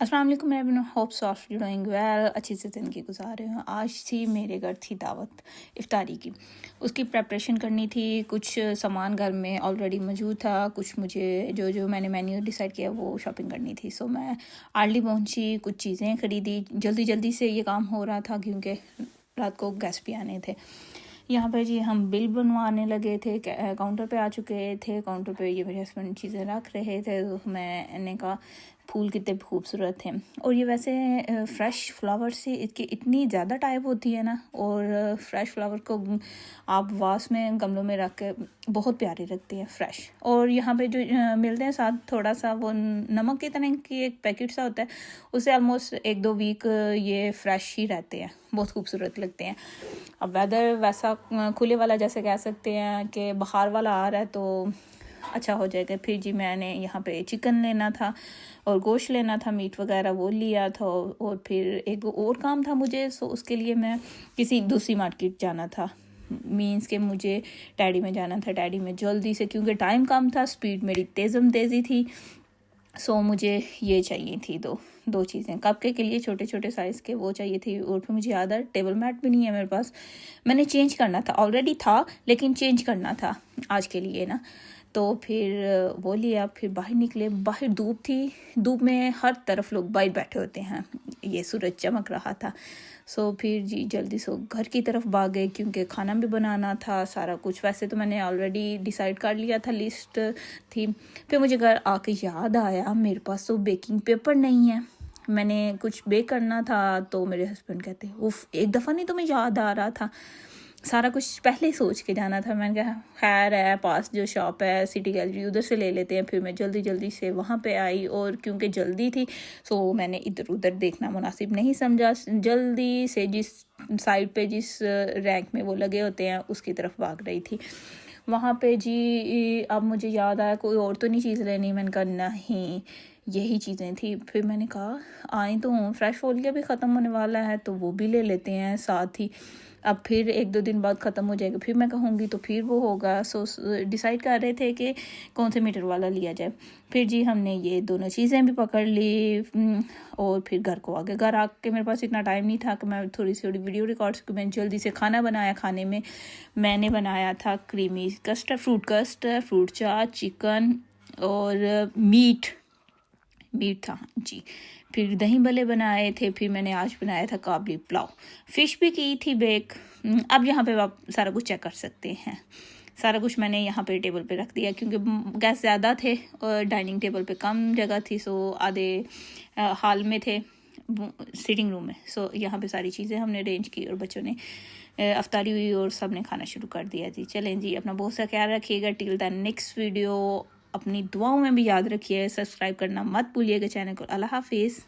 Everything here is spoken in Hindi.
अस्सलाम वालेकुम everyone, hope so of you doing well, अच्छी से ज़िंदगी गुजार रहे हो। आज थी मेरे घर थी दावत इफ्तारी की, उसकी प्रेपरेशन करनी थी। कुछ सामान घर में ऑलरेडी मौजूद था, कुछ मुझे जो जो मैंने मेन्यू डिसाइड किया वो शॉपिंग करनी थी। सो मैं अर्ली पहुंची, कुछ चीज़ें ख़रीदी। जल्दी जल्दी से ये काम हो रहा था क्योंकि रात को गेस्ट भी आने थे। यहाँ पर जी हम बिल बनवाने लगे थे, काउंटर पे आ चुके थे। काउंटर पे ये मेरे हस्बैंड चीज़ें रख रहे थे, तो मैंने कहा फूल कितने खूबसूरत थे। और ये वैसे फ़्रेश फ्लावर से इसकी इतनी ज़्यादा टाइप होती है ना, और फ्रेश फ्लावर को आप वास में गमलों में रख के बहुत प्यारी लगती है फ्रेश। और यहाँ पे जो मिलते हैं साथ थोड़ा सा वो नमक की तरह की एक पैकेट सा होता है, उससे ऑलमोस्ट 1-2 वीक ये फ्रेश ही रहते हैं, बहुत खूबसूरत लगते हैं। अब वेदर वैसा खुले वाला जैसे कह सकते हैं कि बाहर वाला आ रहा है तो अच्छा हो जाएगा। फिर जी मैंने यहाँ पे चिकन लेना था और गोश्त लेना था, मीट वगैरह वो लिया था। और फिर एक और काम था मुझे, सो उसके लिए मैं किसी दूसरी मार्केट जाना था। मीन्स के मुझे टैडी में जाना था। टैडी में जल्दी से, क्योंकि टाइम कम था, स्पीड मेरी तेज़ी थी। सो मुझे ये चाहिए थी दो चीज़ें। कप के लिए छोटे छोटे साइज़ के वो चाहिए थी। और फिर मुझे याद है टेबल मैट भी नहीं है मेरे पास, मैंने चेंज करना था। ऑलरेडी था लेकिन चेंज करना था आज के लिए ना। तो फिर वो लिया, फिर बाहर निकले। बाहर धूप थी, धूप में हर तरफ लोग बाहर बैठे होते हैं, ये सूरज चमक रहा था। सो फिर जी जल्दी से घर की तरफ भाग गए क्योंकि खाना भी बनाना था सारा कुछ। वैसे तो मैंने ऑलरेडी डिसाइड कर लिया था, लिस्ट थी। फिर मुझे घर आके याद आया मेरे पास तो बेकिंग पेपर नहीं है, मैंने कुछ बेक करना था। तो मेरे हस्बैंड कहते उफ, एक दफ़ा नहीं तुम्हें याद आ रहा था, सारा कुछ पहले ही सोच के जाना था। मैंने कहा खैर है, पास जो शॉप है सिटी गैलरी उधर से ले लेते हैं। फिर मैं जल्दी से वहाँ पे आई, और क्योंकि जल्दी थी सो मैंने इधर उधर देखना मुनासिब नहीं समझा। जल्दी से जिस साइड पे जिस रैंक में वो लगे होते हैं उसकी तरफ भाग रही थी। वहाँ पे जी अब मुझे याद आया कोई और तो नहीं चीज़ लेनी। मैंने कहा नहीं, यही चीज़ें थी। फिर मैंने कहा आए तो हूँ, फ्रेश फोलिया भी ख़त्म होने वाला है तो वो भी ले लेते हैं साथ ही। अब फिर 1-2 दिन बाद ख़त्म हो जाएगा, फिर मैं कहूँगी तो फिर वो होगा। सो डिसाइड कर रहे थे कि कौन से मीटर वाला लिया जाए। फिर जी हमने ये दोनों चीज़ें भी पकड़ ली। और फिर घर को आ गए। घर आके मेरे पास इतना टाइम नहीं था कि मैं थोड़ी वीडियो रिकॉर्ड की। मैंने जल्दी से खाना बनाया। खाने में मैंने बनाया था क्रीमी कस्टर्ड, फ्रूट चाट, चिकन और मीट था जी। फिर दही भल्ले बनाए थे। फिर मैंने आज बनाया था काबली पुलाव। फ़िश भी की थी बेक। अब यहाँ पे आप सारा कुछ चेक कर सकते हैं। सारा कुछ मैंने यहाँ पे टेबल पे रख दिया क्योंकि गैस ज़्यादा थे और डाइनिंग टेबल पे कम जगह थी। सो आधे हॉल में थे, सिटिंग रूम में। सो यहाँ पे सारी चीज़ें हमने अरेंज की और बच्चों ने अफ्तारी हुई और सब ने खाना शुरू कर दिया जी। चलें जी, अपना बहुत सा ख्याल रखिएगा। टिल द नेक्स्ट वीडियो, अपनी दुआओं में भी याद रखिए, सब्सक्राइब करना मत भूलिएगा चैनल को। अल्लाह हाफिज़।